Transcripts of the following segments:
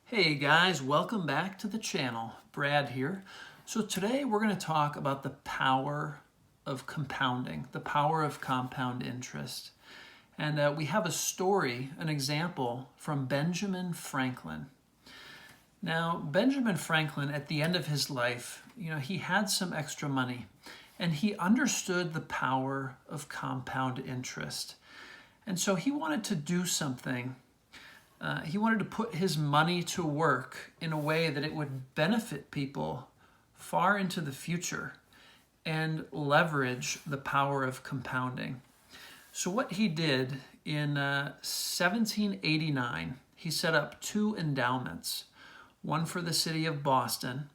Hey guys, welcome back to the channel. Brad here. So today we're going to talk about the power of compounding, the power of compound interest. And we have a story, an example from Benjamin Franklin. Now, Benjamin Franklin, at the end of his life, he had some extra money and he understood the power of compound interest. And so he wanted to do something. He wanted to put his money to work in a way that it would benefit people far into the future and leverage the power of compounding. So what he did in 1789, he set up two endowments, one for the city of Boston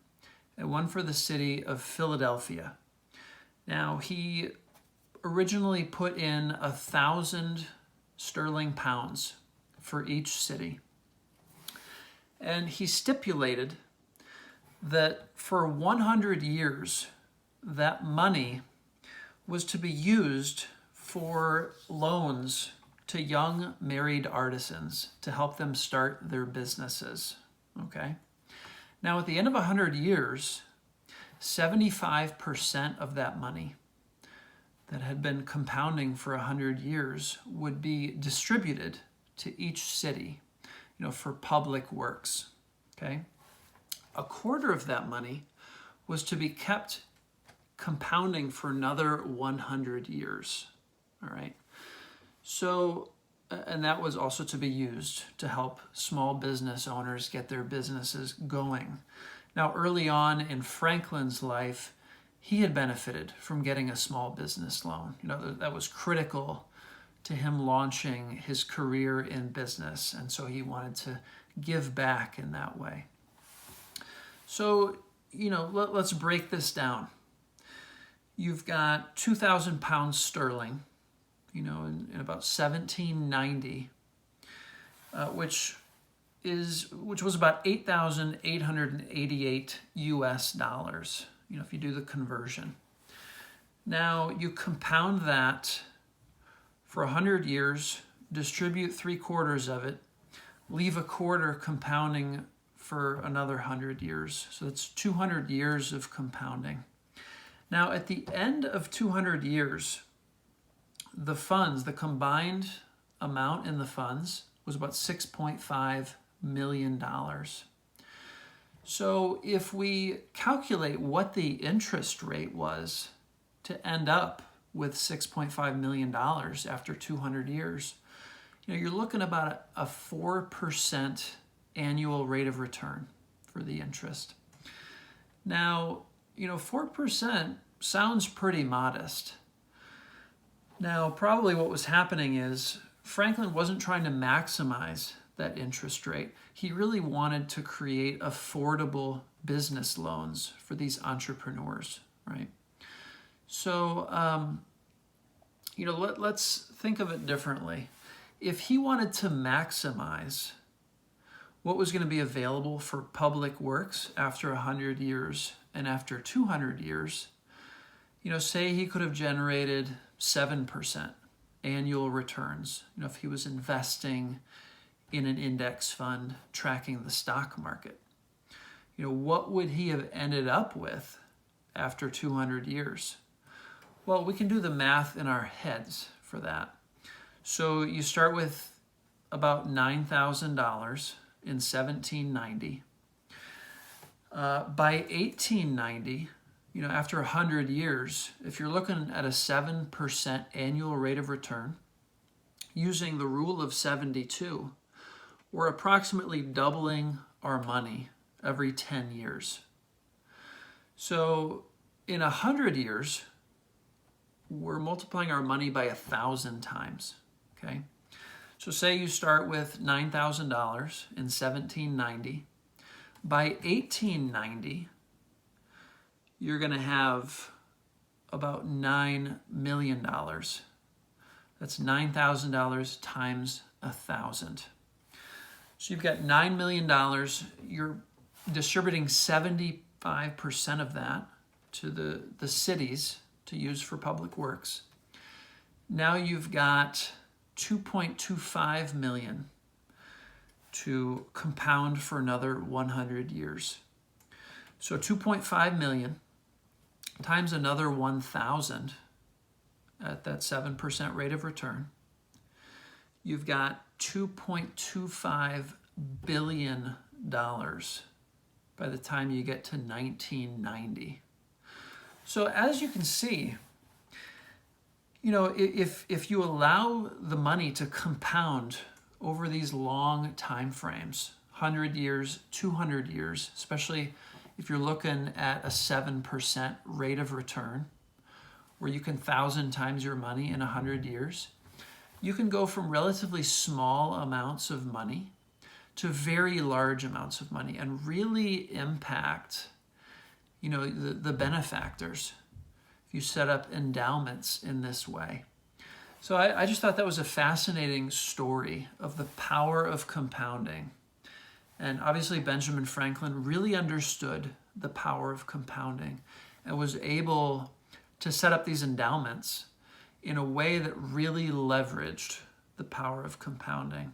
and one for the city of Philadelphia. Now, he originally put in 1,000 sterling pounds for each city. And he stipulated that for 100 years, that money was to be used for loans to young married artisans to help them start their businesses. Okay? Now, at the end of 100 years, 75% of that money that had been compounding for 100 years would be distributed to each city, for public works. Okay? A quarter of that money was to be kept compounding for another 100 years. All right? So, and that was also to be used to help small business owners get their businesses going. Now, early on in Franklin's life, he had benefited from getting a small business loan. That was critical to him launching his career in business, and so he wanted to give back in that way. So, let's break this down. You've got 2,000 pounds sterling, in about 1790, which was about 8,888 US dollars, if you do the conversion. Now, you compound that for 100 years, distribute 3/4 of it, leave a quarter compounding for another 100 years. So that's 200 years of compounding. Now, at the end of 200 years, the funds, the combined amount in the funds was about $6.5 million. So if we calculate what the interest rate was to end up with $6.5 million after 200 years, you're looking about a 4% annual rate of return for the interest. Now, 4% sounds pretty modest. Now, probably what was happening is Franklin wasn't trying to maximize that interest rate. He really wanted to create affordable business loans for these entrepreneurs, right? So, let's think of it differently. If he wanted to maximize what was going to be available for public works after 100 years and after 200 years, say he could have generated 7% annual returns, if he was investing in an index fund tracking the stock market. What would he have ended up with after 200 years? Well, we can do the math in our heads for that. So you start with about $9,000 in 1790. By 1890, after 100 years, if you're looking at a 7% annual rate of return, using the rule of 72, we're approximately doubling our money every 10 years. So in 100 years, we're multiplying our money by 1,000 times, okay? So say you start with $9,000 in 1790. By 1890, you're going to have about $9 million. That's $9,000 times 1,000. So you've got $9 million. You're distributing 75% of that to the cities to use for public works. Now you've got 2.25 million to compound for another 100 years. So 2.5 million times another 1,000 at that 7% rate of return. You've got $2.25 billion by the time you get to 1990. So as you can see, if you allow the money to compound over these long time frames, 100 years, 200 years, especially if you're looking at a 7% rate of return, where you can 1,000 times your money in 100 years, you can go from relatively small amounts of money to very large amounts of money and really impact, the benefactors if you set up endowments in this way. So I just thought that was a fascinating story of the power of compounding. And obviously Benjamin Franklin really understood the power of compounding and was able to set up these endowments in a way that really leveraged the power of compounding.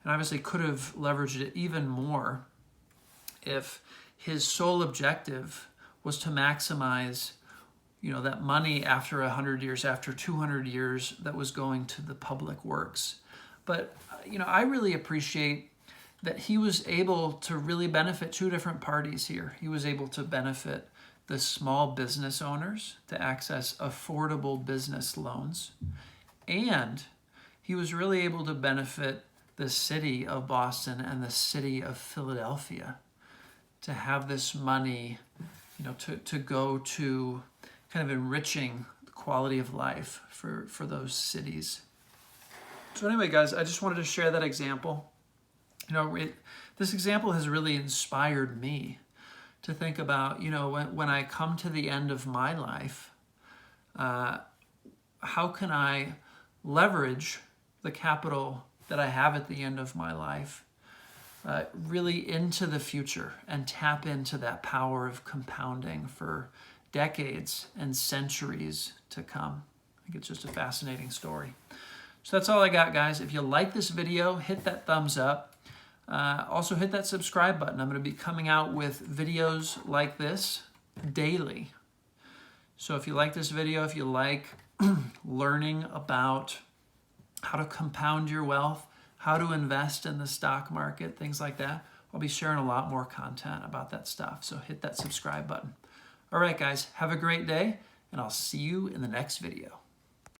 And obviously could have leveraged it even more if his sole objective was to maximize, that money after 100 years, after 200 years that was going to the public works. But, I really appreciate that he was able to really benefit two different parties here. He was able to benefit the small business owners to access affordable business loans, and he was really able to benefit the city of Boston and the city of Philadelphia to have this money, to go to kind of enriching the quality of life for those cities. So anyway, guys, I just wanted to share that example. This example has really inspired me to think about, when I come to the end of my life, how can I leverage the capital that I have at the end of my life really into the future and tap into that power of compounding for decades and centuries to come. I think it's just a fascinating story. So that's all I got, guys. If you like this video, hit that thumbs up. Also hit that subscribe button. I'm going to be coming out with videos like this daily. So if you like this video, if you like learning about how to compound your wealth, how to invest in the stock market, things like that, I'll be sharing a lot more content about that stuff. So hit that subscribe button. All right, guys, have a great day, and I'll see you in the next video.